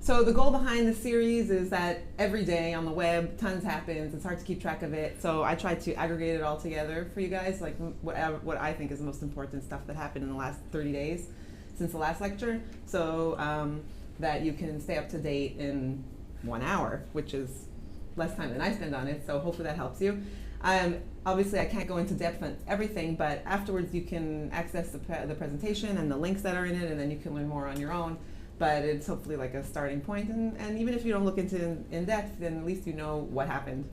So the goal behind the series is that every day on the web, tons happens. It's hard to keep track of it. So I tried to aggregate it all together for you guys, like what I think is the most important stuff that happened in the last 30 days since the last lecture, so that you can stay up to date in 1 hour, which is less time than I spend on it. So hopefully that helps you. Obviously, I can't go into depth on everything, but afterwards you can access the presentation and the links that are in it, and then you can learn more on your own. But it's hopefully like a starting point, and even if you don't look into in depth, then at least you know what happened.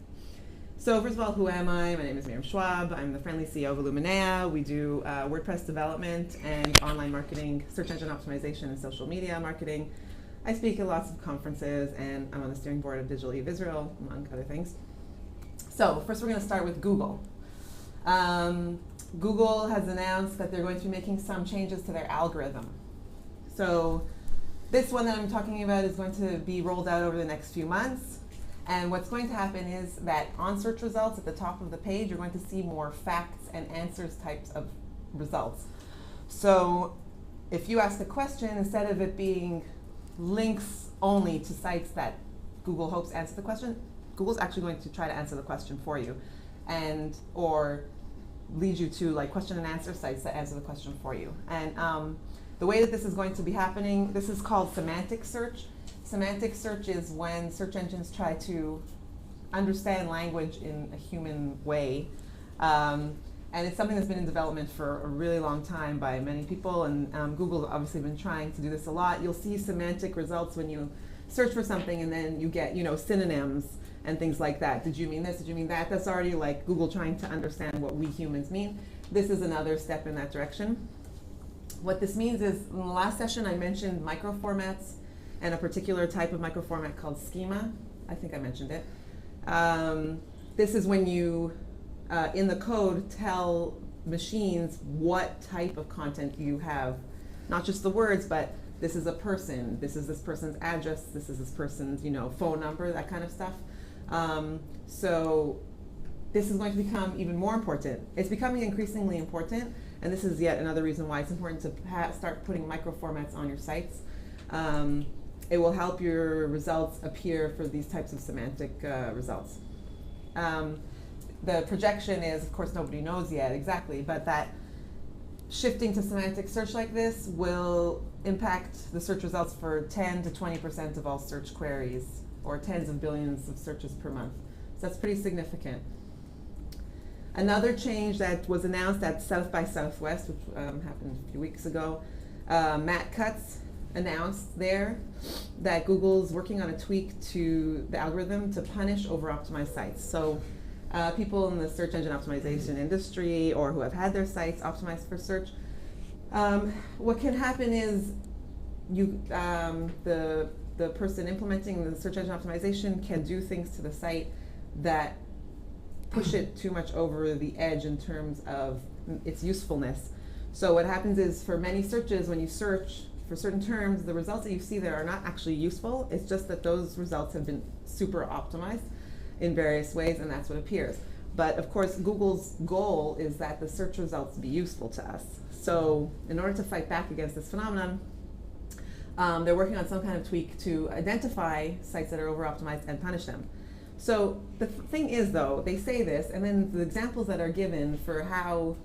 So first of all, who am I? My name is Miriam Schwab. I'm the friendly CEO of Illuminea. We do WordPress development and online marketing, search engine optimization, and social media marketing. I speak at lots of conferences, and I'm on the steering board of Digital Eve Israel, among other things. So first we're going to start with Google. Google has announced that they're going to be making some changes to their algorithm. So this one that I'm talking about is going to be rolled out over the next few months. And what's going to happen is that on search results at the top of the page, you're going to see more facts and answers types of results. So if you ask a question, instead of it being links only to sites that Google hopes answer the question, Google's actually going to try to answer the question for you, and or lead you to like question and answer sites that answer the question for you. And the way that this is going to be happening, this is called semantic search. Semantic search is when search engines try to understand language in a human way. And it's something that's been in development for a really long time by many people, and Google's obviously been trying to do this a lot. You'll see semantic results when you search for something, and then you get, synonyms and things like that. Did you mean this? Did you mean that? That's already like Google trying to understand what we humans mean. This is another step in that direction. What this means is, in the last session I mentioned microformats and a particular type of microformat called schema. I think I mentioned it. This is when you, in the code, tell machines what type of content you have. Not just the words, but this is a person, this is this person's address, this is this person's phone number, that kind of stuff. So this is going to become even more important. It's becoming increasingly important, and this is yet another reason why it's important to start putting microformats on your sites. It will help your results appear for these types of semantic results. The projection is, of course, nobody knows yet exactly, but that shifting to semantic search like this will impact the search results for 10 to 20% of all search queries, or tens of billions of searches per month. So that's pretty significant. Another change that was announced at South by Southwest, which happened a few weeks ago, Matt Cutts announced there that Google's working on a tweak to the algorithm to punish over-optimized sites. So people in the search engine optimization industry, or who have had their sites optimized for search, what can happen is the person implementing the search engine optimization can do things to the site that push it too much over the edge in terms of its usefulness. So what happens is, for many searches, when you search for certain terms, the results that you see there are not actually useful. It's just that those results have been super optimized in various ways, and that's what appears. But of course, Google's goal is that the search results be useful to us. So in order to fight back against this phenomenon, they're working on some kind of tweak to identify sites that are over-optimized and punish them. So the thing is, though, they say this, and then the examples that are given for how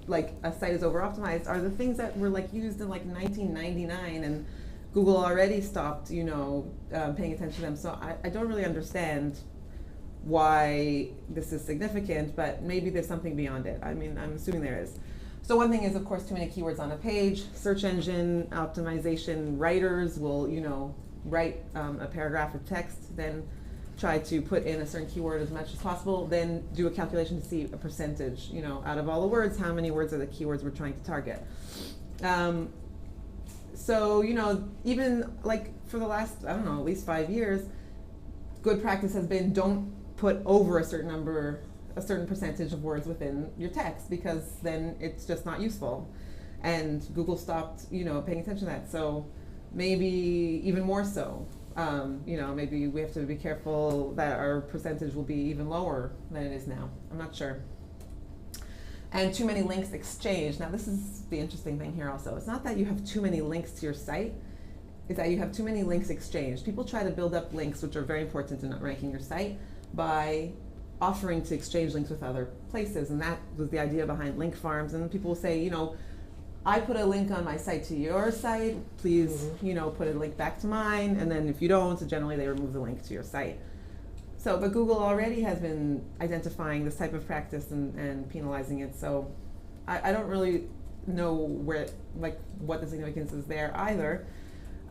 like a site is over-optimized are the things that were like used in like 1999, and Google already stopped, paying attention to them. So I don't really understand why this is significant, but maybe there's something beyond it. I mean, I'm assuming there is. So one thing is, of course, too many keywords on a page. Search engine optimization writers will, write a paragraph of text, then try to put in a certain keyword as much as possible, then do a calculation to see a percentage, out of all the words, how many words are the keywords we're trying to target. So, even like for the last, I don't know, at least 5 years, good practice has been don't put over a certain percentage of words within your text, because then it's just not useful. And Google stopped, paying attention to that. So maybe even more so. Maybe we have to be careful that our percentage will be even lower than it is now. I'm not sure. And too many links exchanged. Now this is the interesting thing here also. It's not that you have too many links to your site. is that you have too many links exchanged. People try to build up links, which are very important in ranking your site, by offering to exchange links with other places, and that was the idea behind link farms. And people will say, you know, I put a link on my site to your site, please, you know, put a link back to mine, and then if you don't, generally they remove the link to your site. So, but Google already has been identifying this type of practice and penalizing it, so I don't really know where, like, what the significance is there either.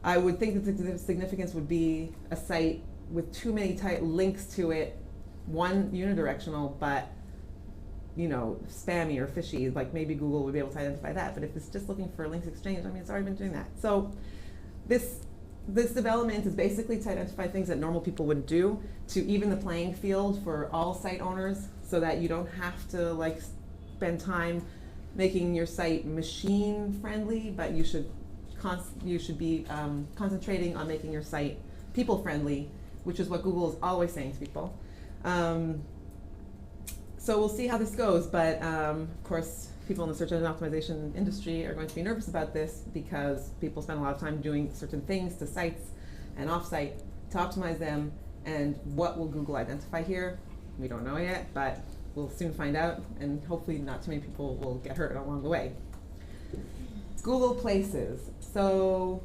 I would think that the significance would be a site with too many links to it, one unidirectional, but you know, spammy or fishy, like maybe Google would be able to identify that. But if it's just looking for links exchange, I mean, it's already been doing that. So this development is basically to identify things that normal people would do to even the playing field for all site owners, so that you don't have to like spend time making your site machine friendly, but you should be concentrating on making your site people friendly, which is what Google is always saying to people. So we'll see how this goes, but of course people in the search engine optimization industry are going to be nervous about this, because people spend a lot of time doing certain things to sites and off-site to optimize them. And what will Google identify here? We don't know yet, but we'll soon find out, and hopefully not too many people will get hurt along the way. Google Places. So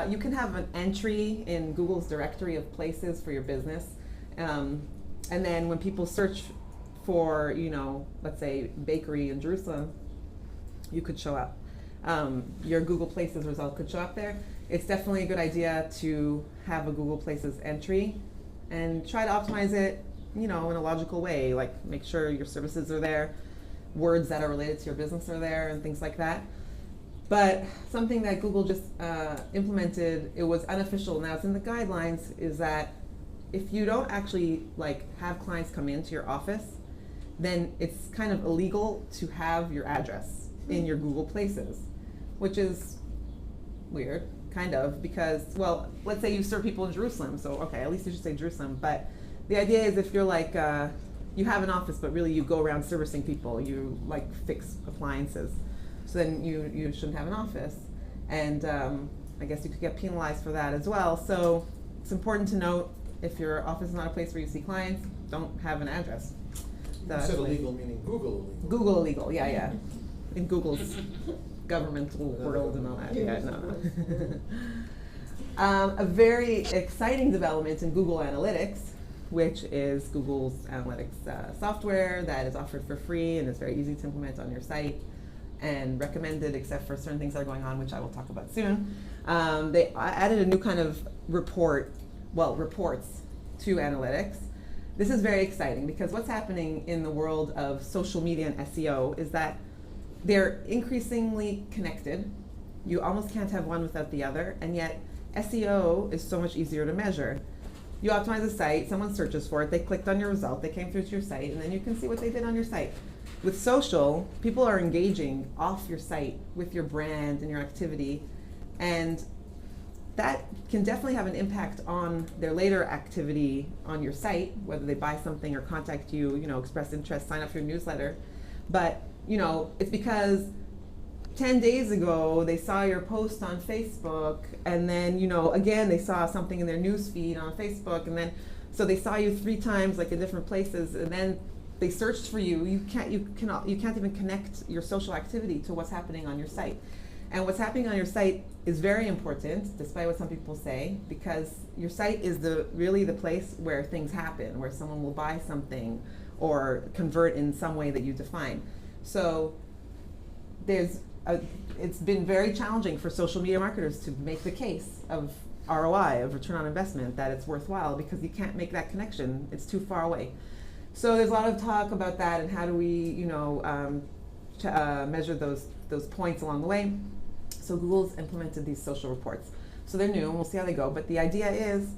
you can have an entry in Google's directory of places for your business, and then when people search for, you know, let's say bakery in Jerusalem, you could show up. Your Google Places result could show up there. It's definitely a good idea to have a Google Places entry and try to optimize it, you know, in a logical way, like make sure your services are there, words that are related to your business are there, and things like that. But something that Google just implemented, it was unofficial, now it's in the guidelines, is that if you don't actually like have clients come into your office, then it's kind of illegal to have your address in your Google Places, which is weird, kind of, because, well, let's say you serve people in Jerusalem, so okay, at least you should say Jerusalem, but the idea is if you're like, you have an office, but really you go around servicing people, you like fix appliances, so then you shouldn't have an office, and I guess you could get penalized for that as well. So it's important to note, if your office is not a place where you see clients, don't have an address. You said illegal meaning Google illegal. Google illegal, yeah, yeah. In Google's governmental world and all that, yeah, no. A very exciting development in Google Analytics, which is Google's analytics software that is offered for free and is very easy to implement on your site and recommended, except for certain things that are going on, which I will talk about soon. They added a new kind of reports to analytics. This is very exciting, because what's happening in the world of social media and SEO is that they're increasingly connected. You almost can't have one without the other, and yet SEO is so much easier to measure. You optimize a site, someone searches for it, they clicked on your result, they came through to your site, and then you can see what they did on your site. With social, people are engaging off your site with your brand and your activity, and that can definitely have an impact on their later activity on your site, whether they buy something or contact you, you know, express interest, sign up for your newsletter. But, you know, it's because 10 days ago they saw your post on Facebook, and then, you know, again they saw something in their news feed on Facebook, and then so they saw you 3 times, like in different places, and then they searched for you. You can't even connect your social activity to what's happening on your site. And what's happening on your site is very important, despite what some people say, because your site is really the place where things happen, where someone will buy something or convert in some way that you define. So it's been very challenging for social media marketers to make the case of ROI, of return on investment, that it's worthwhile, because you can't make that connection. It's too far away. So there's a lot of talk about that, and how do we, you know, measure those points along the way. So Google's implemented these social reports. So they're new, and we'll see how they go. But the idea is,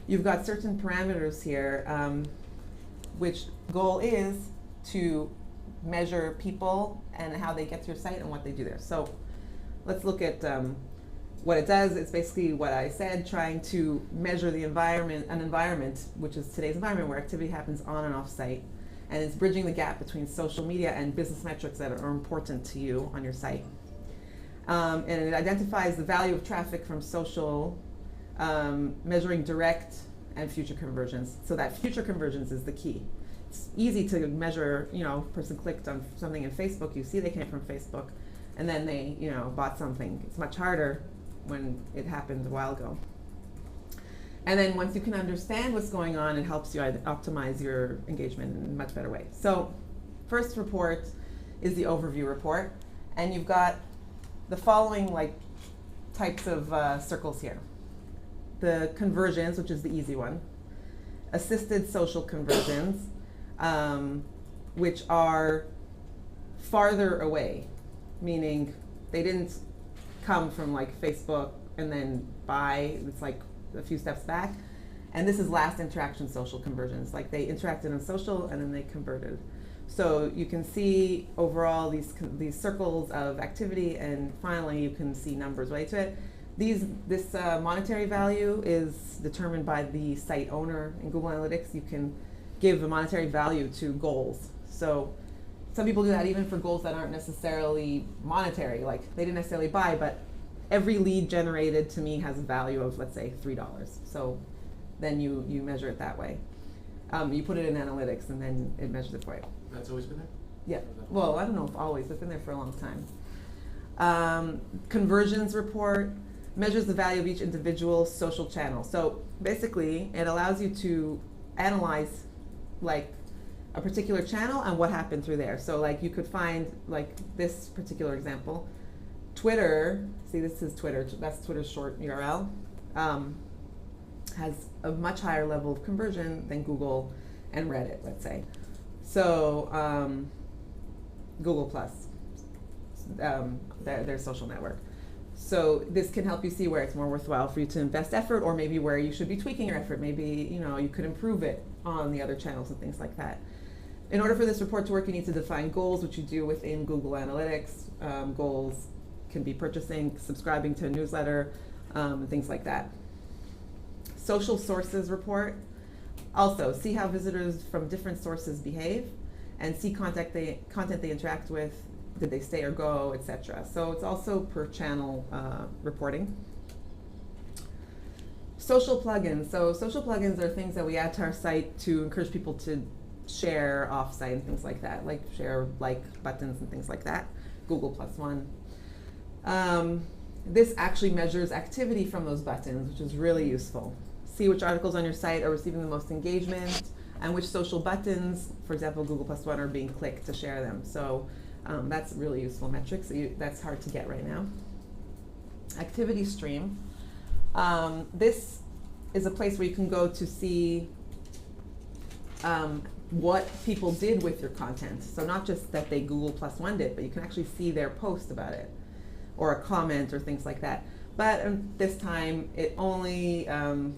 you've got certain parameters here, which goal is to measure people and how they get to your site and what they do there. So let's look at what it does. It's basically what I said, trying to measure the environment, an environment, which is today's environment, where activity happens on and off site. And it's bridging the gap between social media and business metrics that are important to you on your site. And it identifies the value of traffic from social measuring direct and future conversions. So that future conversions is the key. It's easy to measure, person clicked on something in Facebook, you see they came from Facebook, and then they, bought something. It's much harder when it happened a while ago. And then once you can understand what's going on, it helps you optimize your engagement in a much better way. So first report is the overview report, and you've got the following types of circles here. The conversions, which is the easy one, assisted social conversions, which are farther away, meaning they didn't come from Facebook and then buy, it's a few steps back. And this is last interaction social conversions, they interacted on social and then they converted. So you can see overall these circles of activity, and finally you can see numbers related to it. This monetary value is determined by the site owner. In Google Analytics, you can give a monetary value to goals. So some people do that even for goals that aren't necessarily monetary, they didn't necessarily buy, but every lead generated to me has a value of, let's say, $3. So then you measure it that way. You put it in analytics and then it measures it for you. That's always been there? Yeah. Well, I don't know if always, but it's been there for a long time. Conversions report measures the value of each individual social channel. So basically, it allows you to analyze a particular channel and what happened through there. So you could find this particular example. Twitter, see this is Twitter, that's Twitter's short URL, has a much higher level of conversion than Google and Reddit, let's say. So Google Plus, their social network. So this can help you see where it's more worthwhile for you to invest effort, or maybe where you should be tweaking your effort. Maybe you could improve it on the other channels and things like that. In order for this report to work, you need to define goals, which you do within Google Analytics. Goals can be purchasing, subscribing to a newsletter, things like that. Social sources report. Also, see how visitors from different sources behave, and see content they interact with, did they stay or go, etc. So it's also per channel reporting. Social plugins. So social plugins are things that we add to our site to encourage people to share off-site and things like that, share buttons and things like that. Google Plus One. This actually measures activity from those buttons, which is really useful. See which articles on your site are receiving the most engagement, and which social buttons, for example, Google Plus One, are being clicked to share them. So that's really useful metrics. So that's hard to get right now. Activity stream. This is a place where you can go to see what people did with your content. So not just that they Google Plus One it, but you can actually see their post about it, or a comment or things like that. But this time, it only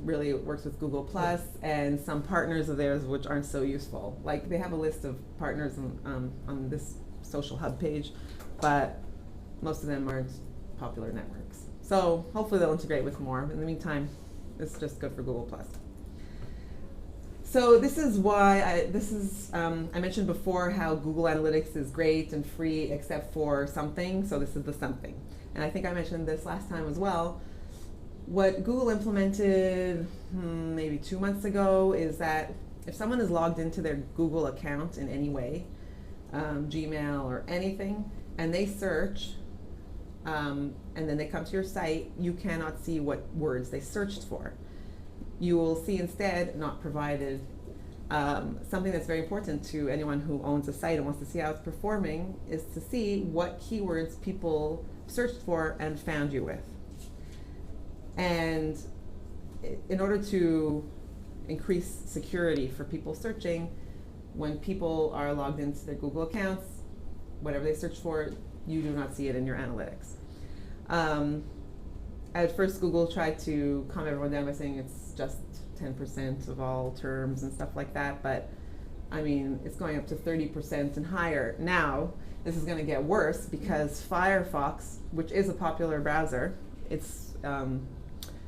really works with Google Plus and some partners of theirs which aren't so useful. They have a list of partners on this social hub page, but most of them aren't popular networks. So hopefully they'll integrate with more. In the meantime, it's just good for Google Plus. So this is why I mentioned before how Google Analytics is great and free except for something. So this is the something. And I think I mentioned this last time as well. What Google implemented maybe 2 months ago is that if someone is logged into their Google account in any way, Gmail or anything, and they search, and then they come to your site, you cannot see what words they searched for. You will see instead, not provided, something that's very important to anyone who owns a site and wants to see how it's performing, is to see what keywords people searched for and found you with. And in order to increase security for people searching, when people are logged into their Google accounts, whatever they search for, you do not see it in your analytics. At first, Google tried to calm everyone down by saying it's just 10% of all terms and stuff like that, but I mean, it's going up to 30% and higher. Now, this is going to get worse because Firefox, which is a popular browser, its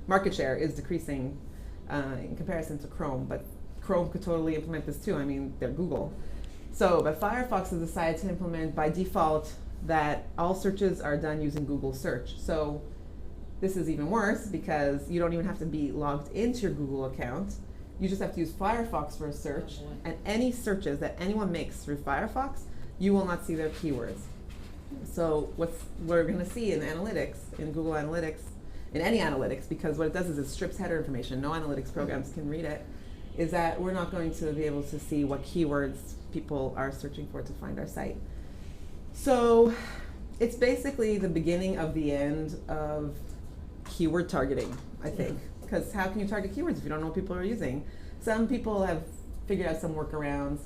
market share is decreasing in comparison to Chrome, but Chrome could totally implement this too. I mean, they're Google. So, but Firefox has decided to implement by default that all searches are done using Google Search. So this is even worse because you don't even have to be logged into your Google account. You just have to use Firefox for a search, and any searches that anyone makes through Firefox, you will not see their keywords. So what we're going to see in analytics, in Google Analytics, in any analytics, because what it does is it strips header information, no analytics programs can read it, is that we're not going to be able to see what keywords people are searching for to find our site. So it's basically the beginning of the end of keyword targeting, I think. Because how can you target keywords if you don't know what people are using? Some people have figured out some workarounds.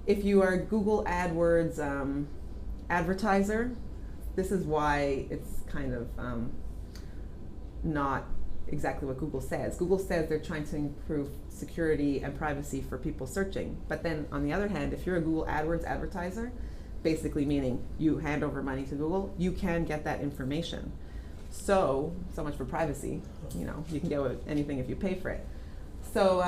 If you are a Google AdWords advertiser, this is why it's kind of not exactly what Google says. Google says they're trying to improve security and privacy for people searching. But then on the other hand, if you're a Google AdWords advertiser, basically meaning you hand over money to Google, you can get that information. So much for privacy. You know, you can get anything if you pay for it. So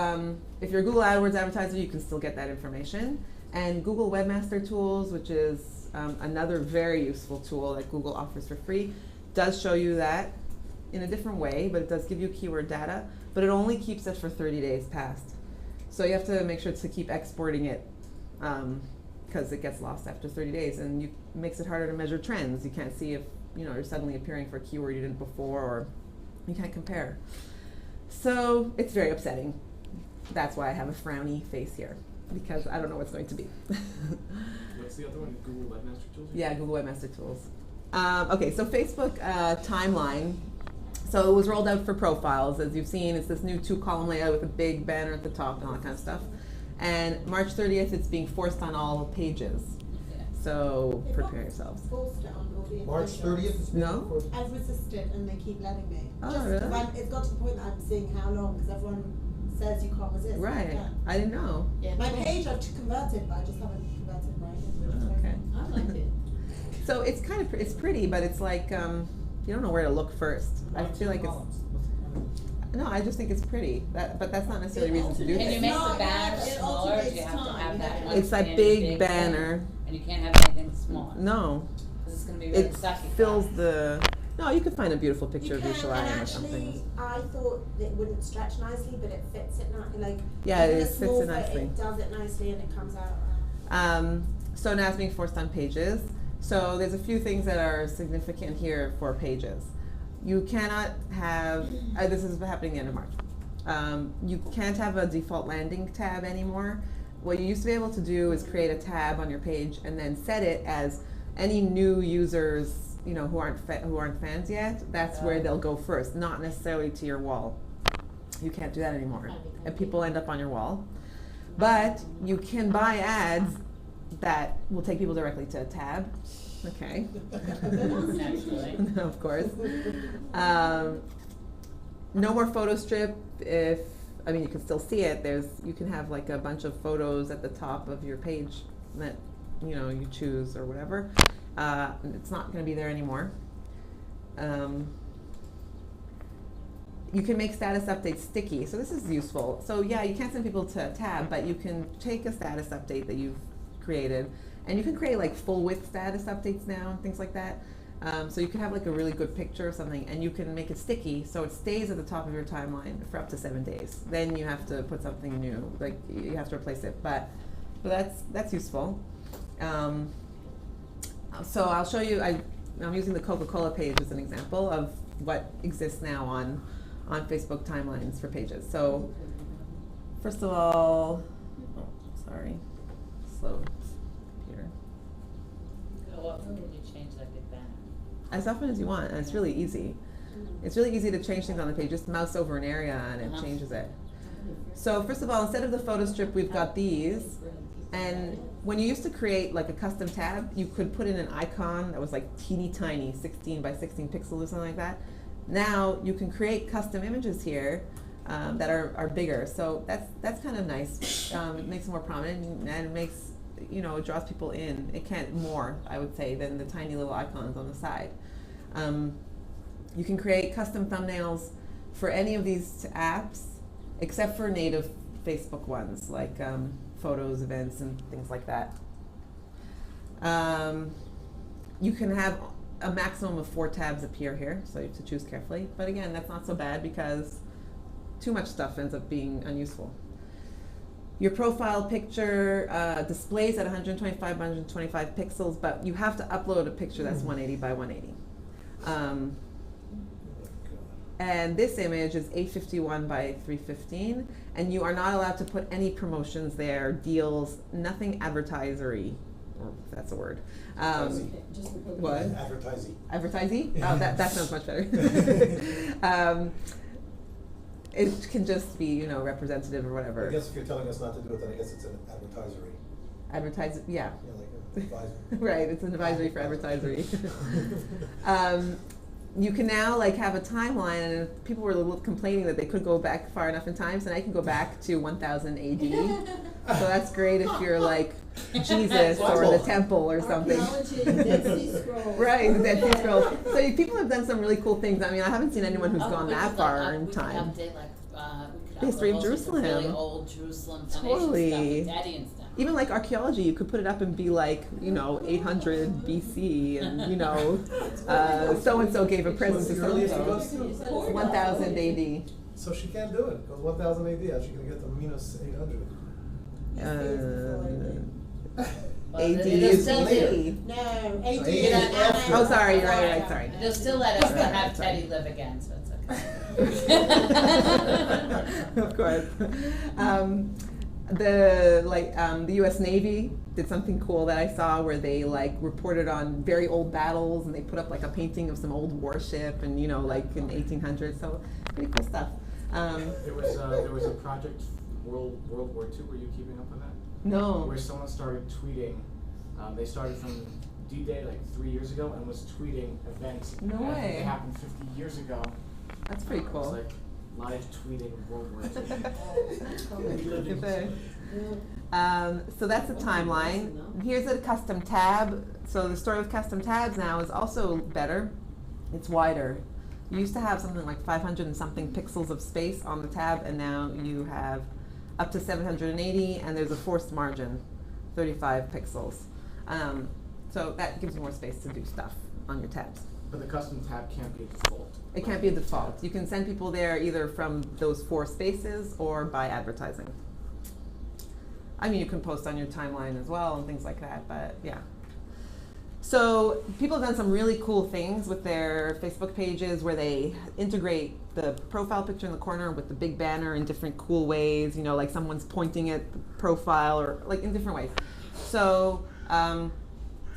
if you're a Google AdWords advertiser, you can still get that information. And Google Webmaster Tools, which is another very useful tool that Google offers for free, does show you that in a different way, but it does give you keyword data, but it only keeps it for 30 days past. So you have to make sure to keep exporting it because it gets lost after 30 days, and it makes it harder to measure trends. You can't see if you're suddenly appearing for a keyword you didn't before, or you can't compare. So it's very upsetting. That's why I have a frowny face here, because I don't know what's going to be. What's the other one? Google Webmaster Tools? Yeah, Google Webmaster Tools. Okay, so Facebook timeline. So it was rolled out for profiles. As you've seen, it's this new 2-column layout with a big banner at the top and all that kind of stuff. And March 30th, it's being forced on all pages. So prepare yourselves. March 30th is No? I've resisted and they keep letting me. Oh, Just really? 'cause it's got to the point that I'm seeing how long, because everyone says you can't resist. Right. Yeah. I didn't know. My page I've converted, but I just haven't converted mine. Okay. I liked it. So it's kind of it's pretty, but it's like you don't know where to look first. I feel like it's no. I just think it's pretty. But that's not necessarily a reason to do Can you this. make No, the banner it smaller, or do you alternates have to time. have that one? It's that standing big banner. And you can't have anything smaller? No, Because it's gonna be really it sucky. fills the. No, you could find a beautiful picture of You your can, Shalim and or something. actually, I thought it wouldn't stretch nicely, but it fits it like. Yeah, even it a fits small it fit, nicely. It does it nicely, and it comes out. So now it's being forced on pages. So there's a few things that are significant here for pages. You cannot have, this is happening the end of March. You can't have a default landing tab anymore. What you used to be able to do is create a tab on your page and then set it as any new users, who aren't fans yet. That's where they'll go first, not necessarily to your wall. You can't do that anymore, and people end up on your wall. But you can buy ads that will take people directly to a tab. Okay. Naturally. Of course. No more photo strip. You can still see it. You can have like a bunch of photos at the top of your page that you choose or whatever. It's not going to be there anymore. You can make status updates sticky. So this is useful. So yeah, you can't send people to a tab, but you can take a status update that you've created, and you can create like full width status updates now and things like that. So you can have like a really good picture or something, and you can make it sticky so it stays at the top of your timeline for up to 7 days. Then you have to put something new, like you have to replace it. But that's useful. So I'll show you. I'm using the Coca-Cola page as an example of what exists now on Facebook timelines for pages. So first of all, slow computer. How often did you change that big banner? As often as you want, and it's really easy. It's really easy to change things on the page. Just mouse over an area and it changes it. So first of all, instead of the photo strip, we've got these. And when you used to create like a custom tab, you could put in an icon that was like teeny tiny, 16 by 16 pixels or something like that. Now you can create custom images here that are bigger. So that's kind of nice. It makes it more prominent, and it makes, it draws people in. It can't more, I would say, than the tiny little icons on the side. You can create custom thumbnails for any of these apps, except for native Facebook ones, like photos, events, and things like that. You can have a maximum of 4 tabs appear here, so you have to choose carefully. But again, that's not so bad because too much stuff ends up being unuseful. Your profile picture displays at 125 by 125 pixels, but you have to upload a picture that's 180 by 180. And this image is 851 by 315, and you are not allowed to put any promotions there, deals, nothing advertisery, or if that's a word. What? Advertising. Advertising? Oh, that sounds much better. It can just be, you know, representative or whatever. I guess if you're telling us not to do it, then I guess it's an advertisery. Yeah. Yeah, like an advisory. Right, it's an advisory for advertisery. You can now like have a timeline, and people were complaining that they could go back far enough in time, so now you can go back to 1000 AD. So that's great if you're like Jesus or the temple or something. Dead Sea Scrolls. Right, the Dead Sea Scrolls. So people have done some really cool things. I mean, I haven't seen anyone who's gone that far in time. We could History of upload also some really Jerusalem. old Jerusalem Totally. foundation stuff, Daddy and stuff. Even like archaeology, you could put it up and be like, you know, 800 BC, and you know, so and so gave a present to What's the so and earliest it so. goes to? 1000 AD. So she can't do it. It goes 1000 AD. How's she going to get to minus 800? Well, AD it'll is still AD. No, So AD. AD is after. Oh, sorry, you're right, sorry. They'll still let us Right, have sorry. Teddy live again, so it's okay. Of course. The U.S. Navy did something cool that I saw where they like reported on very old battles, and they put up like a painting of some old warship, and you know, like in 1800s. So pretty cool stuff. There was a project World War II. Were you keeping up on that? No. Where someone started tweeting. They started from D-Day like 3 years ago and was tweeting events. No and I think way. they happened 50 years ago. That's pretty It's cool. like live tweeting of World War II. So that's the timeline. Here's a custom tab. So the story with custom tabs now is also better. It's wider. You used to have something like 500 and something pixels of space on the tab, and now you have up to 780, and there's a forced margin, 35 pixels. So that gives you more space to do stuff on your tabs. But the custom tab can't be a default. It can't be a default. You can send people there either from those 4 spaces or by advertising. I mean, you can post on your timeline as well and things like that, but yeah. So people have done some really cool things with their Facebook pages where they integrate the profile picture in the corner with the big banner in different cool ways, you know, like someone's pointing at the profile or like in different ways. So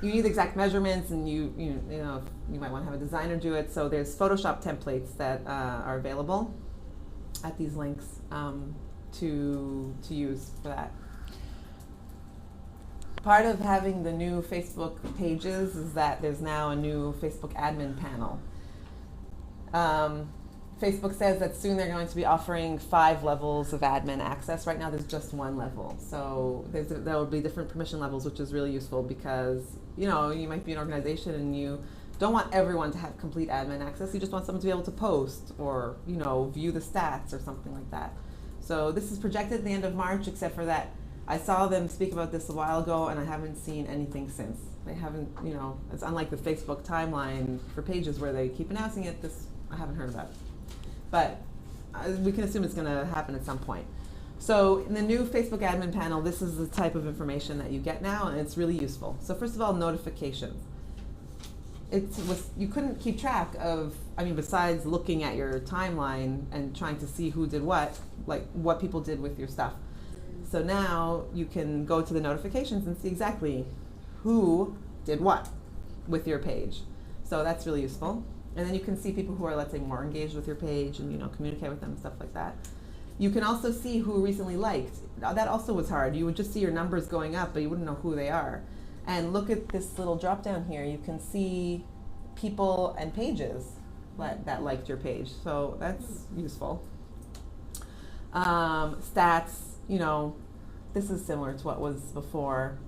you need exact measurements, and you know, you might want to have a designer do it. So there's Photoshop templates that are available at these links to use for that. Part of having the new Facebook pages is that there's now a new Facebook admin panel. Facebook says that soon they're going to be offering 5 levels of admin access. Right now there's just 1 level. So there will be different permission levels, which is really useful because, you know, you might be an organization and you don't want everyone to have complete admin access. You just want someone to be able to post or, you know, view the stats or something like that. So this is projected at the end of March, except for that I saw them speak about this a while ago, and I haven't seen anything since. They haven't, you know, it's unlike the Facebook timeline for pages where they keep announcing it. This I haven't heard about. But we can assume it's going to happen at some point. So in the new Facebook admin panel, this is the type of information that you get now, and it's really useful. So first of all, notifications. You couldn't keep track of, I mean, besides looking at your timeline and trying to see who did what, like what people did with your stuff. So now you can go to the notifications and see exactly who did what with your page. So that's really useful. And then you can see people who are, let's say, more engaged with your page and, you know, communicate with them and stuff like that. You can also see who recently liked. Now, that also was hard. You would just see your numbers going up, but you wouldn't know who they are. And look at this little drop down here. You can see people and pages that liked your page. So that's useful. Stats, you know, this is similar to what was before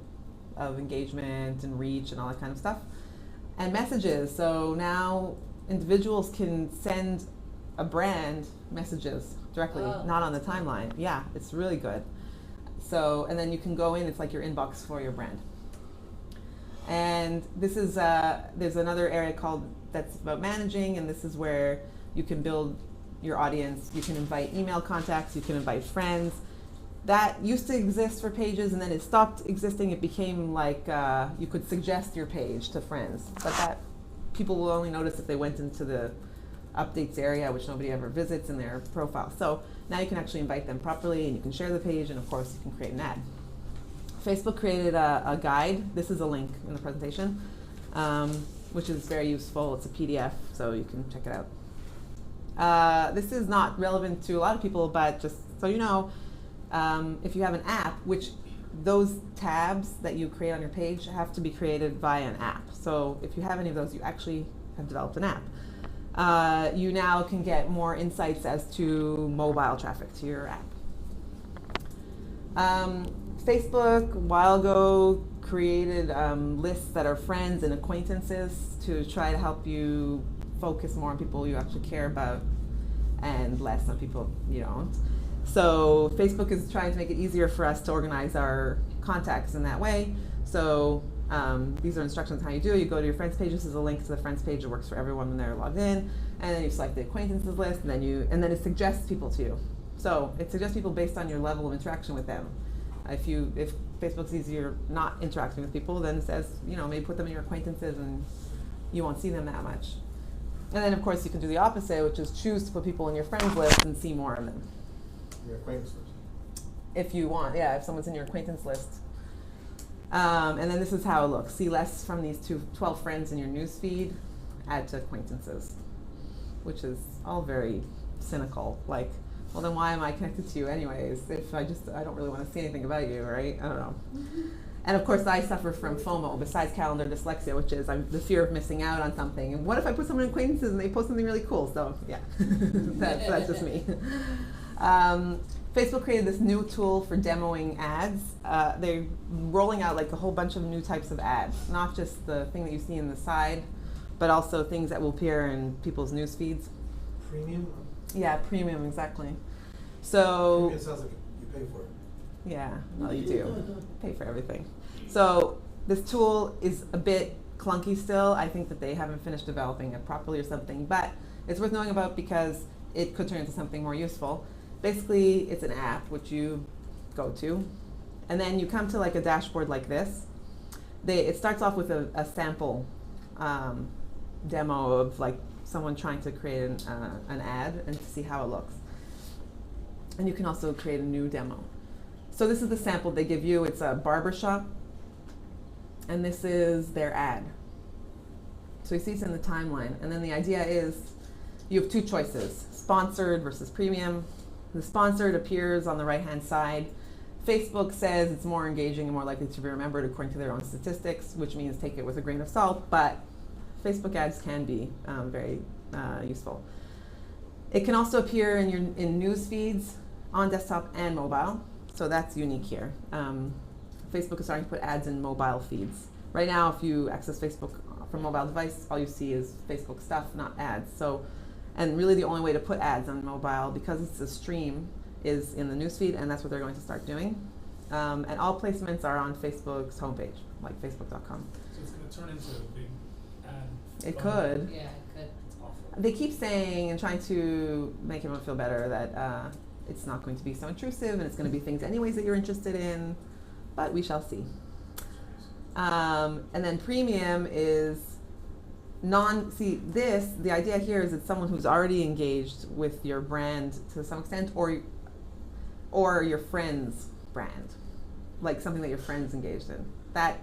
of engagement and reach and all that kind of stuff. And messages. So now individuals can send a brand messages directly, not on the timeline. Yeah, it's really good. So, and then you can go in, it's like your inbox for your brand. And this is there's another area called that's about managing, and this is where you can build your audience. You can invite email contacts. You can invite friends. That used to exist for pages, and then it stopped existing. It became like you could suggest your page to friends, but that people will only notice if they went into the updates area, which nobody ever visits in their profile. So now you can actually invite them properly, and you can share the page, and of course you can create an ad. Facebook created a guide. This is a link in the presentation, which is very useful. It's a PDF, so you can check it out. This is not relevant to a lot of people, but just so you know, if you have an app, which those tabs that you create on your page have to be created via an app. So if you have any of those, you actually have developed an app. You now can get more insights as to mobile traffic to your app. Facebook, a while ago, created lists that are friends and acquaintances to try to help you focus more on people you actually care about and less on people you don't. So Facebook is trying to make it easier for us to organize our contacts in that way. So these are instructions on how you do it. You go to your friends page. This is a link to the friends page. It works for everyone when they're logged in. And then you select the acquaintances list, and then it suggests people to you. So it suggests people based on your level of interaction with them. If Facebook sees you're not interacting with people, then it says, maybe put them in your acquaintances and you won't see them that much. And then of course you can do the opposite, which is choose to put people in your friends list and see more of them. Your acquaintance list. If you want, if someone's in your acquaintance list. And then this is how it looks. See less from these 12 friends in your news feed, add to acquaintances, which is all very cynical. Like, well, then why am I connected to you anyways if I don't really want to see anything about you, right? I don't know. And of course, I suffer from FOMO, besides calendar dyslexia, which is the fear of missing out on something. And what if I put someone in acquaintances and they post something really cool? So yeah, that's just me. Facebook created this new tool for demoing ads. They're rolling out like a whole bunch of new types of ads, not just the thing that you see in the side, but also things that will appear in people's news feeds. Premium? Yeah, premium, exactly. So It sounds like you pay for it. yeah, well, you do pay for everything. So this tool is a bit clunky still. I think that they haven't finished developing it properly or something, but it's worth knowing about because it could turn into something more useful. Basically, it's an app which you go to, and then you come to like a dashboard like this. It starts off with a sample demo of like someone trying to create an ad and to see how it looks. And you can also create a new demo. So this is the sample they give you. It's a barbershop, and this is their ad. So you see it's in the timeline, and then the idea is you have two choices, sponsored versus premium. The sponsored appears on the right-hand side. Facebook says it's more engaging and more likely to be remembered according to their own statistics, which means take it with a grain of salt, but Facebook ads can be very useful. It can also appear in news feeds on desktop and mobile, so that's unique here. Facebook is starting to put ads in mobile feeds. Right now, if you access Facebook from a mobile device, all you see is Facebook stuff, not ads. And really the only way to put ads on mobile, because it's a stream, is in the newsfeed, and that's what they're going to start doing. And all placements are on Facebook's homepage, like facebook.com. So it's going to turn into a big ad. It could. Yeah, it could. It's awful. They keep saying and trying to make everyone feel better that it's not going to be so intrusive and it's going to be things anyways that you're interested in, but we shall see. And then premium is the idea here is it's someone who's already engaged with your brand to some extent, or your friend's brand, like something that your friend's engaged in. That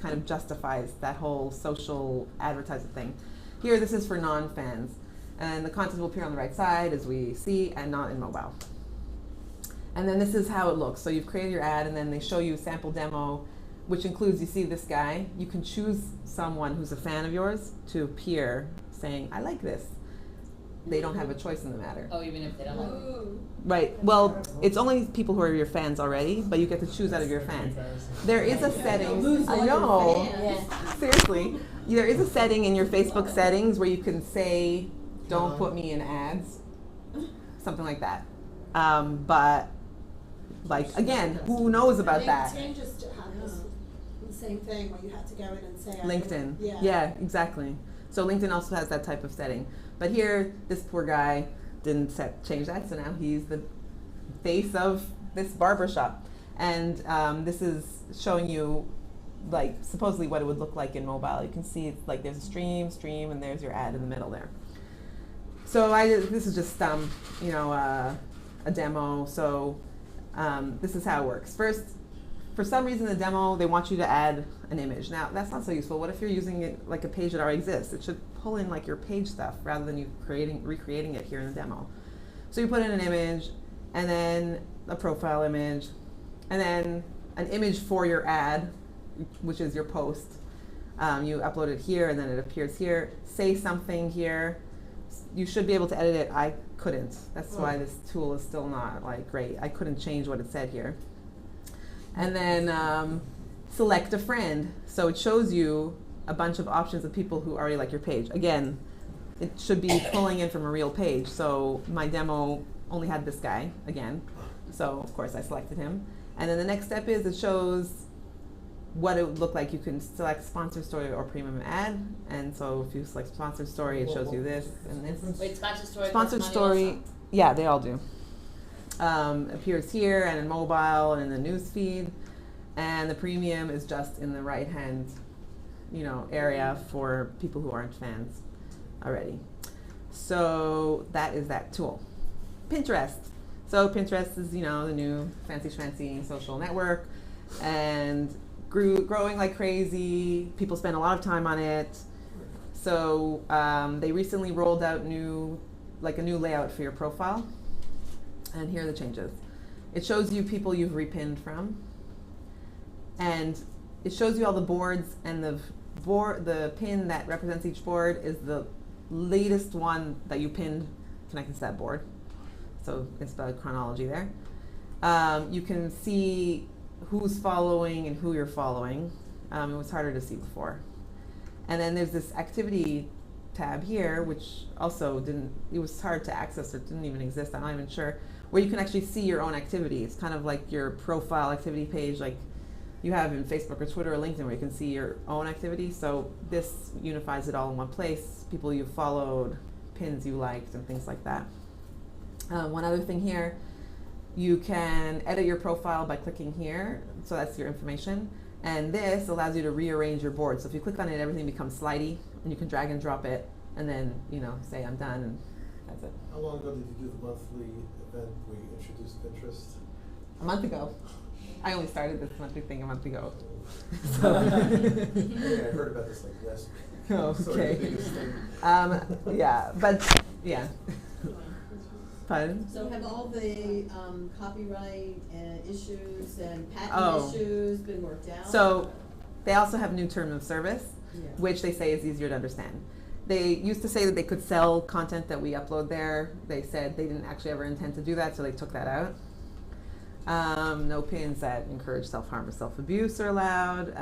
kind of justifies that whole social advertising thing. Here, this is for non-fans, and the content will appear on the right side as we see, and not in mobile. And then this is how it looks. So you've created your ad, and then they show you a sample demo, which includes, you see this guy, you can choose someone who's a fan of yours to appear saying, I like this. They don't have a choice in the matter. Oh, even if they don't like it. Right, well, it's only people who are your fans already, but you get to choose out of your fans. There is a setting, I know, seriously. There is a setting in your Facebook settings where you can say, don't put me in ads, something like that. But, like, again, who knows about that? Changes to how this same thing where you had to go in and say. LinkedIn. Yeah. Exactly. So LinkedIn also has that type of setting. But here, this poor guy didn't change that, so now he's the face of this barbershop. And this is showing you, like, supposedly what it would look like in mobile. You can see it's like there's a stream, and there's your ad in the middle there. So this is just a demo. So this is how it works. First, for some reason, the demo, they want you to add an image. Now, that's not so useful. What if you're using it like a page that already exists? It should pull in like your page stuff rather than you recreating it here in the demo. So you put in an image, and then a profile image, and then an image for your ad, which is your post. You upload it here, and then it appears here. Say something here. You should be able to edit it. I couldn't. That's why this tool is still not like great. I couldn't change what it said here. And then select a friend. So it shows you a bunch of options of people who already like your page. Again, it should be pulling in from a real page. So my demo only had this guy again. So of course I selected him. And then the next step is it shows what it would look like. You can select sponsor story or premium ad. And so if you select sponsor story, it shows you this and this. Wait, sponsor story. Sponsored story, Also? yeah, they all do. Appears here and in mobile and in the news feed, and the premium is just in the right hand, area for people who aren't fans already. So that is that tool. Pinterest. So Pinterest is the new fancy schmancy social network, and growing like crazy. People spend a lot of time on it. So they recently rolled out a new layout for your profile. And here are the changes. It shows you people you've repinned from, and it shows you all the boards, and the pin that represents each board is the latest one that you pinned connected to that board. So it's the chronology there. You can see who's following and who you're following. It was harder to see before. And then there's this activity tab here, which also it was hard to access, or didn't even exist, I'm not even sure, where you can actually see your own activity. It's kind of like your profile activity page, like you have in Facebook or Twitter or LinkedIn, where you can see your own activity. So this unifies it all in one place, people you followed, pins you liked, and things like that. One other thing here, you can edit your profile by clicking here, so that's your information. And this allows you to rearrange your board. So if you click on it, everything becomes slidey, and you can drag and drop it, and then say I'm done, and that's it. How long ago did you do the monthly event where you introduced Pinterest? A month ago. I only started this monthly thing a month ago. So I heard about this like last week. Oh, Sorry, okay. the biggest thing. Yeah, but yeah. Pardon? So have all the copyright issues and patent Oh. issues been worked out? So they also have new terms of service, Yeah. which they say is easier to understand. They used to say that they could sell content that we upload there. They said they didn't actually ever intend to do that, so they took that out. No pins that encourage self-harm or self-abuse are allowed,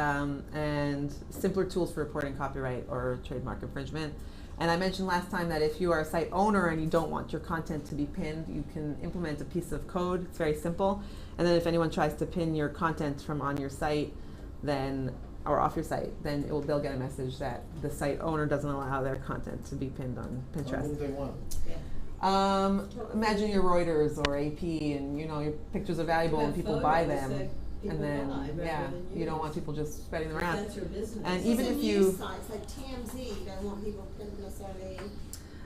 and simpler tools for reporting copyright or trademark infringement. And I mentioned last time that if you are a site owner and you don't want your content to be pinned, you can implement a piece of code. It's very simple. And then if anyone tries to pin your content from on your site, or off your site, then they'll get a message that the site owner doesn't allow their content to be pinned on How Pinterest. many they want? Imagine your Reuters or AP, and your pictures are valuable and people buy them. And then, you don't want people just spreading them around. That's your business. And So even some if news sites like TMZ, you don't want people pinned necessarily.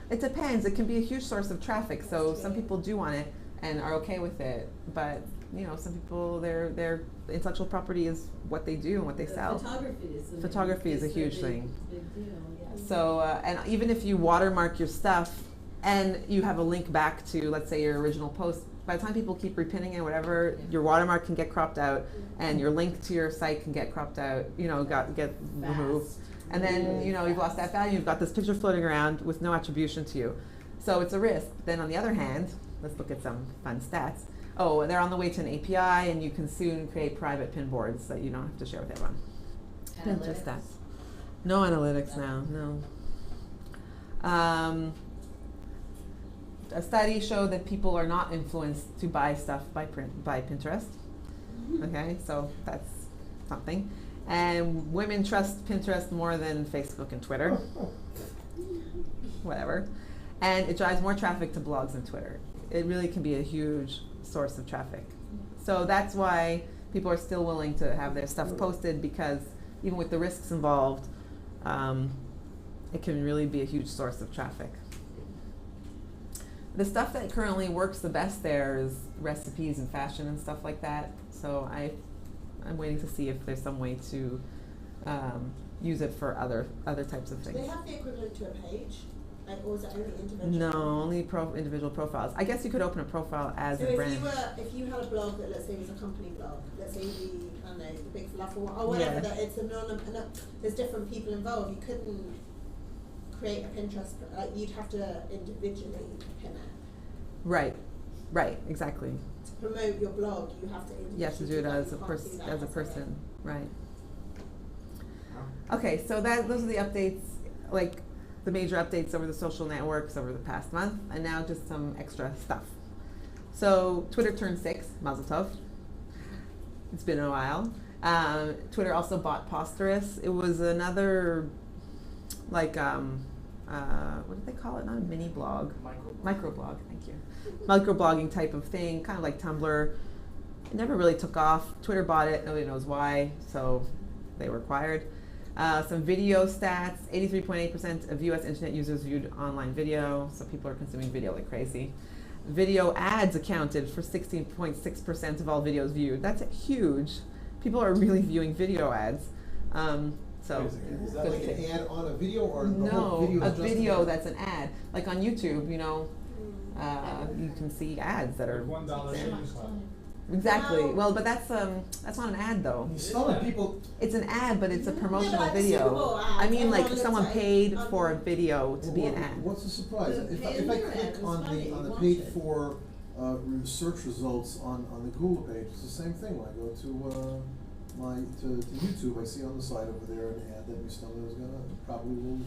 it depends. It can be a huge source of traffic. So some people do want it and are okay with it, but some people, their intellectual property is what they do and what they sell. Photography is a huge thing. Big deal, yeah. So, and even if you watermark your stuff and you have a link back to, let's say, your original post, by the time people keep repinning it, whatever, your watermark can get cropped out, and your link to your site can get cropped out, get removed. And then, you've lost that value. You've got this picture floating around with no attribution to you. So it's a risk. Then on the other hand, let's look at some fun stats. Oh, they're on the way to an API, and you can soon create private pin boards that you don't have to share with everyone. Pinterest stats. No analytics now, no. A study showed that people are not influenced to buy stuff by Pinterest. Okay, so that's something. And women trust Pinterest more than Facebook and Twitter. Whatever. And it drives more traffic to blogs than Twitter. It really can be a huge source of traffic. So that's why people are still willing to have their stuff posted, because even with the risks involved, it can really be a huge source of traffic. The stuff that currently works the best there is recipes and fashion and stuff like that. So I'm waiting to see if there's some way to use it for other types of Do things. they have the equivalent to a page? Like, or is it only individual? No, only individual profiles. I guess you could open a profile as So a brand. if you had a blog that, let's say, was a company blog, let's say I don't know, the Big Falafel one, or whatever, Yeah. that it's there's different people involved, you couldn't create a Pinterest, like, you'd have to individually pin it. Right, exactly. To promote your blog, you have to individually You have to do it that. as You a can't person, do that as a as person, right. Wow. Okay, so those are the updates, like the major updates over the social networks over the past month, and now just some extra stuff. So Twitter turned 6, Mazel Tov. It's been a while. Twitter also bought Posterous. It was another, like, what did they call it? Not a mini blog. Microblog, thank you. Microblogging type of thing, kind of like Tumblr. It never really took off. Twitter bought it, nobody knows why, so they were acquired. Some video stats, 83.8% of US internet users viewed online video, so people are consuming video like crazy. Video ads accounted for 16.6% of all videos viewed. That's huge. People are really viewing video ads. So Is that like an ad on a video, or the no, whole video a is just an video ad? that's an ad. Like on YouTube, you know, you can see ads that are $1 there. shaving club. Exactly. Wow. Well, but that's not an ad though. You're selling people. It's an ad, but it's a promotional like the Super video. Bowl I ads, mean, like everyone someone looks like paid on- for a video to be an What- ad. What's the surprise? The If I Pioneer click ad was on funny, the watch paid it. for search results on the Google page, it's the same thing. When I go to to YouTube, I see on the side over there an ad that we someone is gonna probably will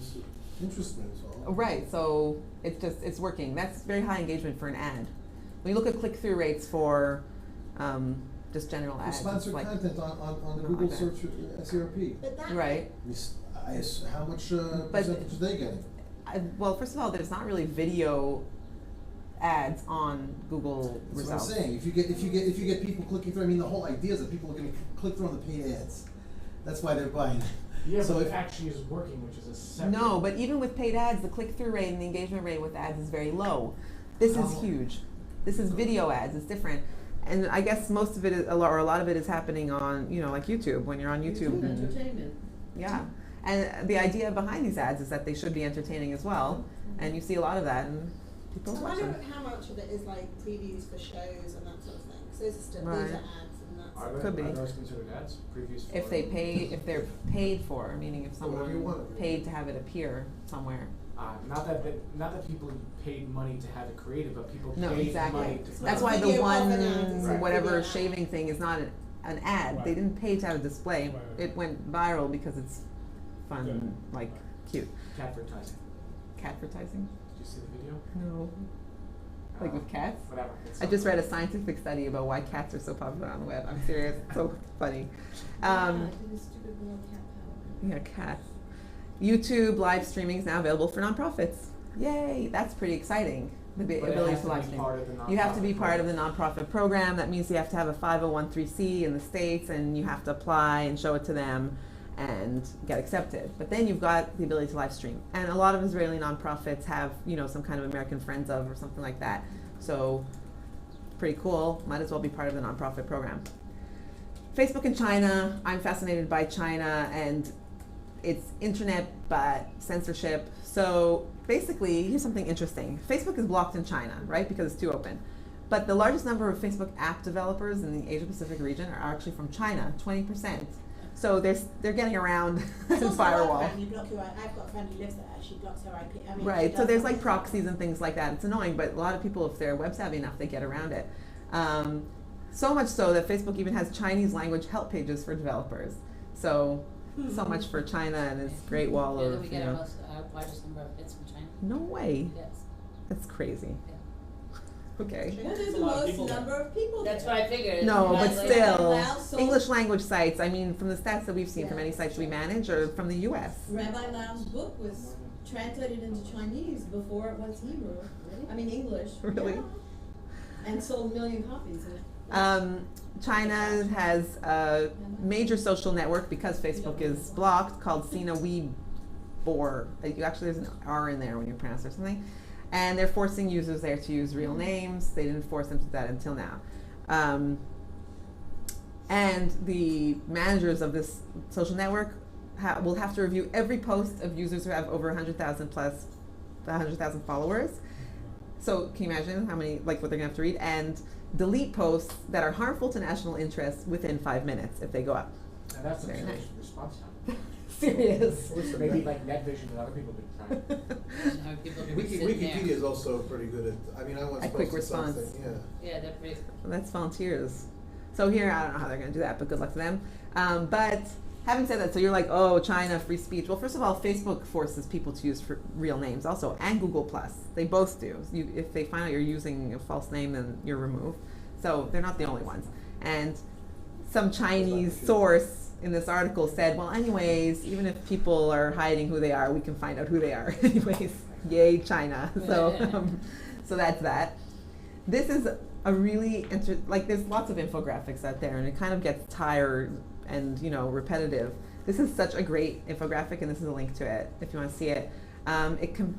interest me. So Right. So it's working. That's very high engagement for an ad. When you look at click-through rates for just general For ads, sponsored it's like content on the not Google like that. search SERP. But that, right. How much But- percentage are they getting? Well, first of all, there's not really video ads on Google That's results. what I'm saying. If you get people clicking through, I mean, the whole idea is that people are going to click through on the paid ads. That's why they're buying. Yeah, So but if- it actually is working, which is a separate. No, but even with paid ads, the click-through rate and the engagement rate with ads is very low. This is Oh. huge. This is video ads. It's different. And I guess most of it is, or a lot of it is happening on, like YouTube, when you're on YouTube. YouTube and- entertainment. yeah. And the idea behind these ads is that they should be entertaining as well. And you see a lot of that, and people I watch wonder them. how much of it is like previews for shows and that sort of thing. So those are still Right. these are ads and that's Are Could be. Are those considered ads? Previews for. If they're paid for, meaning if Whatever you someone want. paid to have it appear somewhere. Not that people paid money to have it created, but people No, paid exactly. money to. put That's it why on. the Video one, of an ad is a whatever video ad. shaving thing is not an ad. They Right. didn't pay to have a display. Right. It went viral because it's fun, Good. like cute. Advertising. Catvertising? Did you see the video? No. Like with cats? Whatever. It's I just read a something. scientific study about why cats are so popular on the web. I'm serious. It's so funny. I did a stupid little cat power. Yeah, cats. YouTube live streaming is now available for nonprofits. Yay! That's pretty exciting. The But it ability has to to live be stream. part of the You have to be nonprofit part of the program. nonprofit program. That means you have to have a 501(c) in the States, and you have to apply and show it to them and get accepted. But then you've got the ability to live stream. And a lot of Israeli nonprofits have, some kind of American Friends of or something like that. So pretty cool. Might as well be part of the nonprofit program. Facebook in China. I'm fascinated by China and it's internet but censorship. So basically, here's something interesting. Facebook is blocked in China, right? Because it's too open. But the largest number of Facebook app developers in the Asia Pacific region are actually from China, 20%. So they're getting around It's the also firewall. like when you block I've got a friend who lives there, she blocks her IP. I mean, Right, she so does there's all like this proxies stuff. and things like that. It's annoying, but a lot of people, if they're web savvy enough, they get around it. So much so that Facebook even has Chinese language help pages for developers. So much for China and its great wall Yeah, of, that we get our largest number of hits from China. no way. Yes. That's crazy. Yeah. Okay. Well, there's a the lot of most people there. number of people That's there. what I figured. No, but Like, still, Lau sold- English language sites, I mean, from the stats that we've seen from Yeah. any sites we manage or from the US. Rabbi Lau's book was translated into Chinese before it was Hebrew. I mean English. Really? Yeah. And sold 1 million copies. China has a major social network because Facebook is blocked called Sina Weibo. Actually, there's an R in there when you pronounce it or something. And they're forcing users there to use real names. They didn't force them to do that until now. And the managers of this social network will have to review every post of users who have over 100,000 plus 100,000 followers. So can you imagine how many, like what they're gonna have to read? And delete posts that are harmful to national interests within 5 minutes if they go up. And that's a Very serious nice. response time. Serious. So maybe like NetVision and other people could try. and how people can Wiki, sit Wikipedia there. is also pretty good at, I mean, I once A quick posted response. something, yeah. Yeah, they're pretty. That's volunteers. So here, I don't know how they're going to do that, but good luck to them. But having said that, so you're like, oh, China, free speech. Well, first of all, Facebook forces people to use real names also, and Google+. They both do. If they find out you're using a false name, then you're removed. So they're not the only ones. And some Chinese source in this article said, well, anyways, even if people are hiding who they are, we can find out who they are. Anyways, yay, China. So that's that. This is a really like there's lots of infographics out there, and it kind of gets tired and repetitive. This is such a great infographic, and this is a link to it if you want to see it.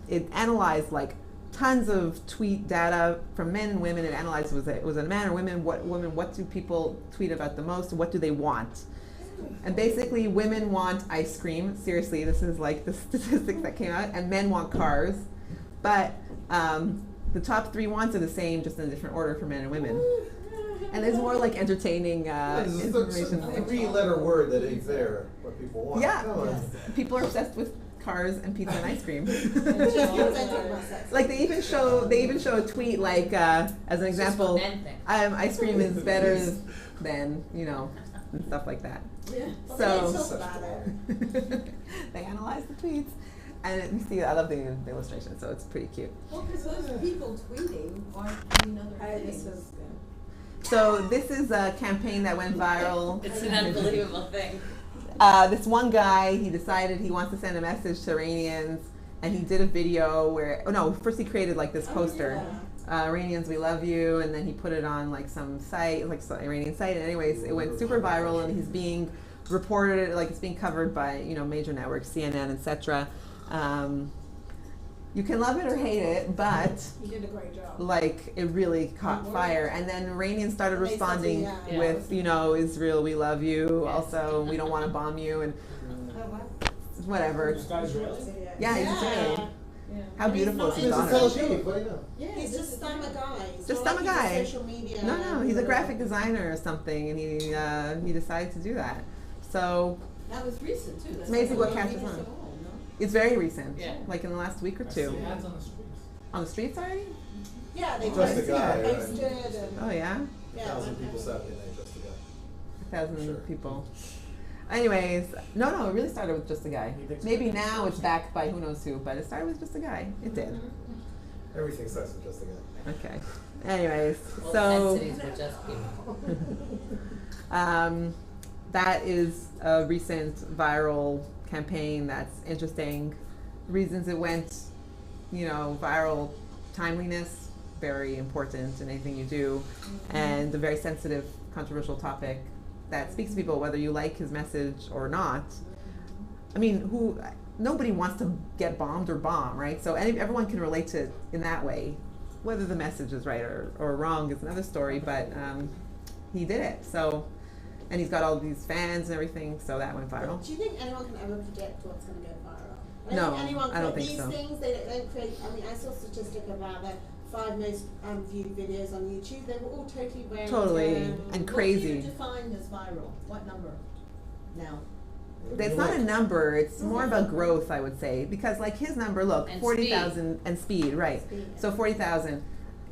It analyzed like tons of tweet data from men and women. It analyzed was it a man or women? What do people tweet about the most? What do they want? And basically, women want ice cream. Seriously, this is like the statistics that came out, and men want cars. But the top 3 wants are the same, just in a different order for men and women. And there's more like entertaining information. A 3-letter word that ain't there, what people want. Yeah, Come on. people are obsessed with cars and pizza and ice cream. Like Like they even show a tweet like as an example, ice cream is better than and stuff like that. Yeah. So about it. they analyze the tweets, and you see I love the illustration, so it's pretty cute. Well, because those people tweeting aren't doing other things. So this is a campaign that went viral. It's an unbelievable thing. This one guy, he decided he wants to send a message to Iranians, and he did a video where, first he created like this poster, Iranians, we love you, and then he put it on like some site, like some Iranian site, and anyways, it went super viral, and he's being reported, like it's being covered by, major networks, CNN, etc. You can love it or hate it, but You did a great job. like it really caught fire, and then Iranians started And they started, responding yeah. with, Israel, we love you, also we don't want to bomb you, and Oh, wow. whatever. This guy's Israeli? Yeah, he's Israeli. Yeah. How beautiful is He's his not daughter? Israeli. What do you know? Yeah, He's just a guy. It's Just not a like guy. He's a social media. No, he's a graphic designer or something, and he decided to do that. So That was recent too. That's amazing not what really catches recent on. at all, no? it's very recent, Yeah. like in the last week or I see two. ads on the streets. On the streets already? Yeah, they Just a posted, guy, right? posted and Oh yeah, 1,000 people Saturday night, just a guy. 1,000 Sure. people. Anyways, no, it really started with just a guy. You think Maybe so? now it's backed by who knows who, but it started with just a guy. It did. Everything starts with just a guy. Okay. Anyways, Well, so cities were just people. that is a recent viral campaign that's interesting. Reasons it went, viral, timeliness, very important in anything you do, and a very sensitive, controversial topic that speaks to people whether you like his message or not. I mean, nobody wants to get bombed or bomb, right? So everyone can relate to it in that way. Whether the message is right or wrong is another story, but he did it. So, and he's got all these fans and everything, so that went viral. Do you think anyone can ever predict what's going to go viral? No, think anyone I don't can. think These so. things, they don't create. I mean, I saw a statistic about the 5 most viewed videos on YouTube. They were all totally random. Totally. And crazy. What do you define as viral? What number now? It's not a number, it's more of a growth, I would say, because like his number, look, And 40,000 and speed, right. Speed. So 40,000.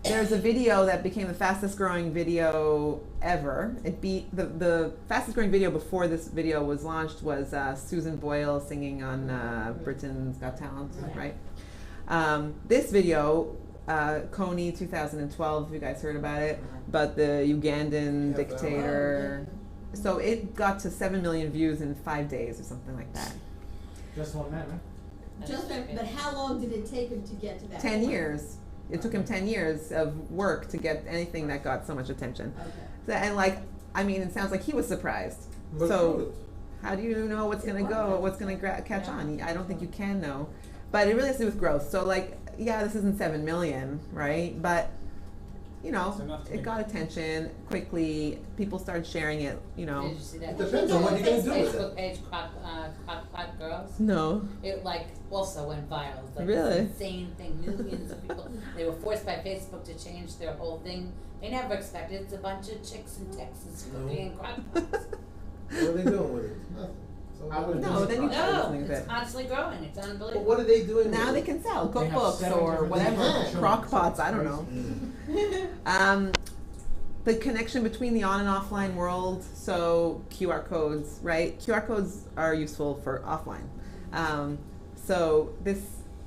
There's a video that became the fastest growing video ever. It beat the fastest growing video before this video was launched was Susan Boyle singing on Britain's Got Talent, right? This video Kony 2012, if you guys heard about it, about the Ugandan Yeah, dictator. So it got to 7 million views in 5 days or something like that. Just one man, right? Just that, but how long did it take him to get to that 10 point? years. It took him 10 years of work to get anything that got so much attention. Okay. So, and like, I mean, it sounds like he was surprised. But So how do you know what's gonna go, what's gonna catch on? I don't think you can know. But it really has to do with growth. So like, yeah, this isn't 7 million, right? But you know, It's enough to it make- got attention quickly. People started sharing it. You know, Did you see that? It depends on what you're gonna do with Facebook it. page, Crock Girls. no, It like also went viral. It's like Really? this insane thing. Millions of people. They were forced by Facebook to change their whole thing. They never expected it's a bunch of chicks in Texas cooking in crock pots. What are they doing with it? Nothing. So I wouldn't No, then you No, try No, something with it's it. constantly growing. It's But unbelievable. what are they doing Now with they it? can sell They have cookbooks 7 or different whatever, children. crock pots. I don't know. Mm. The connection between the on and offline world, so QR codes, right? QR codes are useful for offline. So this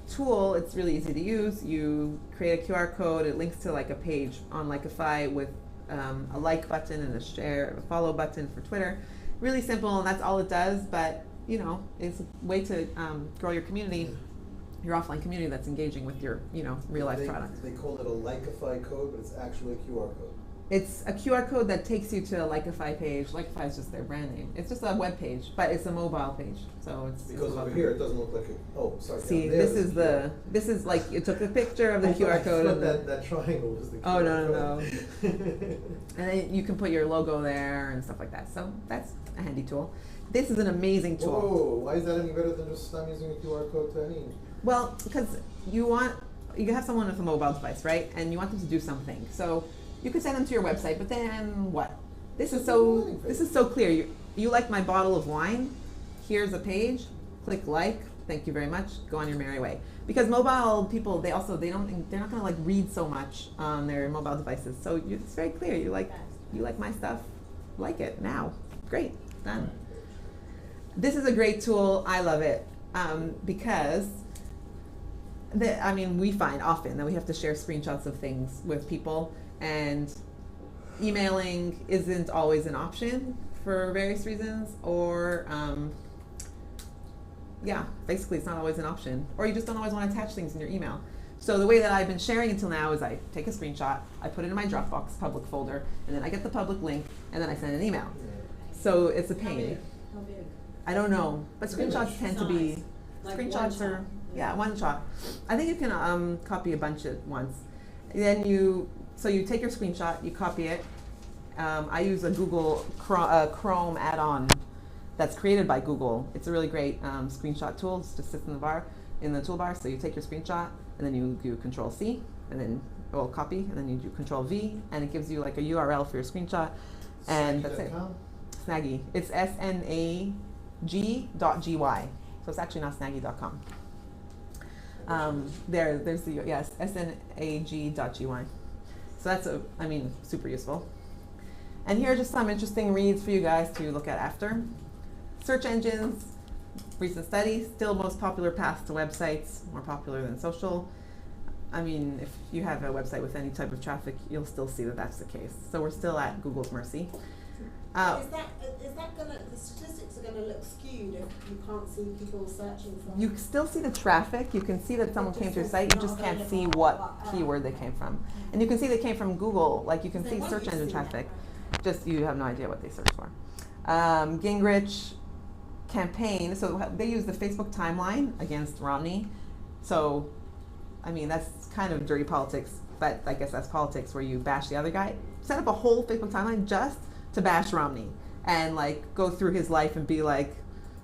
tool, it's really easy to use. You create a QR code, it links to like a page on Likeify with a like button and a share, a follow button for Twitter. Really simple, and that's all it does, but you know, it's a way to grow your community, your offline community that's engaging with your, you know, real life product. They call it a Likeify code, but it's actually a QR code. It's a QR code that takes you to a Likeify page. Likeify is just their brand name. It's just a web page, but it's a mobile page. So it's Because it's over about- here it doesn't look like a, oh, sorry. See, down there this there's is a the this is like you took a picture of the I QR code thought and that triangle was the QR Oh, no, no, code. and then you can put your logo there and stuff like that. So that's a handy tool. This is an amazing tool. Whoa, why is that any better than just I'm using a QR code to any? Well, because you have someone with a mobile device, right? And you want them to do something. So you could send them to your website, but then what? This is so clear. You like my bottle of wine? Here's a page. Click like. Thank you very much. Go on your merry way. Because mobile people, they're not going to like read so much on their mobile devices. So it's very clear. You like my stuff. Like it now. Great. Done. This is a great tool. I love it because we find often that we have to share screenshots of things with people, and emailing isn't always an option for various reasons, or basically it's not always an option, or you just don't always want to attach things in your email. So the way that I've been sharing until now is I take a screenshot, I put it in my Dropbox public folder, and then I get the public link, and then I send an email. So it's a How pain. big? How big? I don't know, but Pretty screenshots much. tend to be, Size. Like screenshots one are, shot. one shot. I think you can copy a bunch at once. Then so you take your screenshot, you copy it. I use a Google Chrome add-on that's created by Google. It's a really great screenshot tool. It just sits in the toolbar. So you take your screenshot, and then you do Control C, and then copy, and then you do Control V, and it gives you like a URL for your screenshot, and that's it. Snaggy.com? Snaggy. It's snag.gy. So it's actually not snaggy.com. There's the, yes, snag.gy. So that's super useful. And here are just some interesting reads for you guys to look at after. Search engines, recent studies, still most popular path to websites, more popular than social. If you have a website with any type of traffic, you'll still see that that's the case. So we're still at Google's mercy. The statistics are going to look skewed if you can't see people searching for? You still see the traffic. You can see that someone came to your site. You just can't see what keyword they came from. And you can see they came from Google. Like you can see search engine traffic. Just you have no idea what they searched for. Gingrich campaign. So they use the Facebook timeline against Romney. So, that's kind of dirty politics. But I guess that's politics where you bash the other guy. Set up a whole Facebook timeline just to bash Romney and go through his life and be like,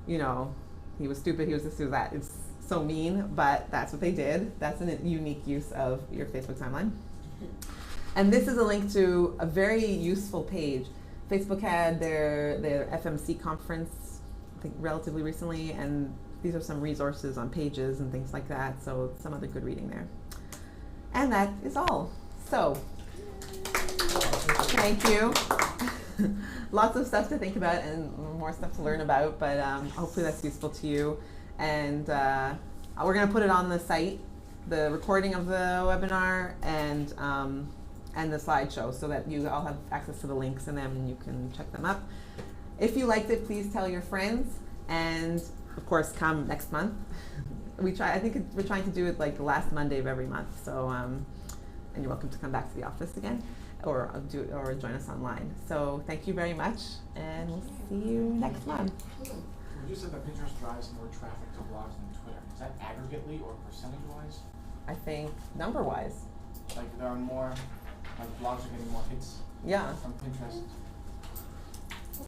he was stupid, he was this, he was that. It's so mean, but that's what they did. That's a unique use of your Facebook timeline. And this is a link to a very useful page. Facebook had their FMC conference, I think relatively recently, and these are some resources on pages and things like that, so some other good reading there. And that is all. So, thank you. Lots of stuff to think about and more stuff to learn about, but hopefully that's useful to you. And we're going to put it on the site the recording of the webinar and the slideshow, so that you all have access to the links in them and you can check them up. If you liked it, please tell your friends, and of course, come next month. We're trying to do it like the last Monday of every month. So, and you're welcome to come back to the office again, or join us online. So, thank you very much, and we'll see you next month. When you said that Pinterest drives more traffic to blogs than Twitter, is that aggregately or percentage-wise? I think number-wise, Like there are more, like blogs are getting more hits yeah. from Pinterest.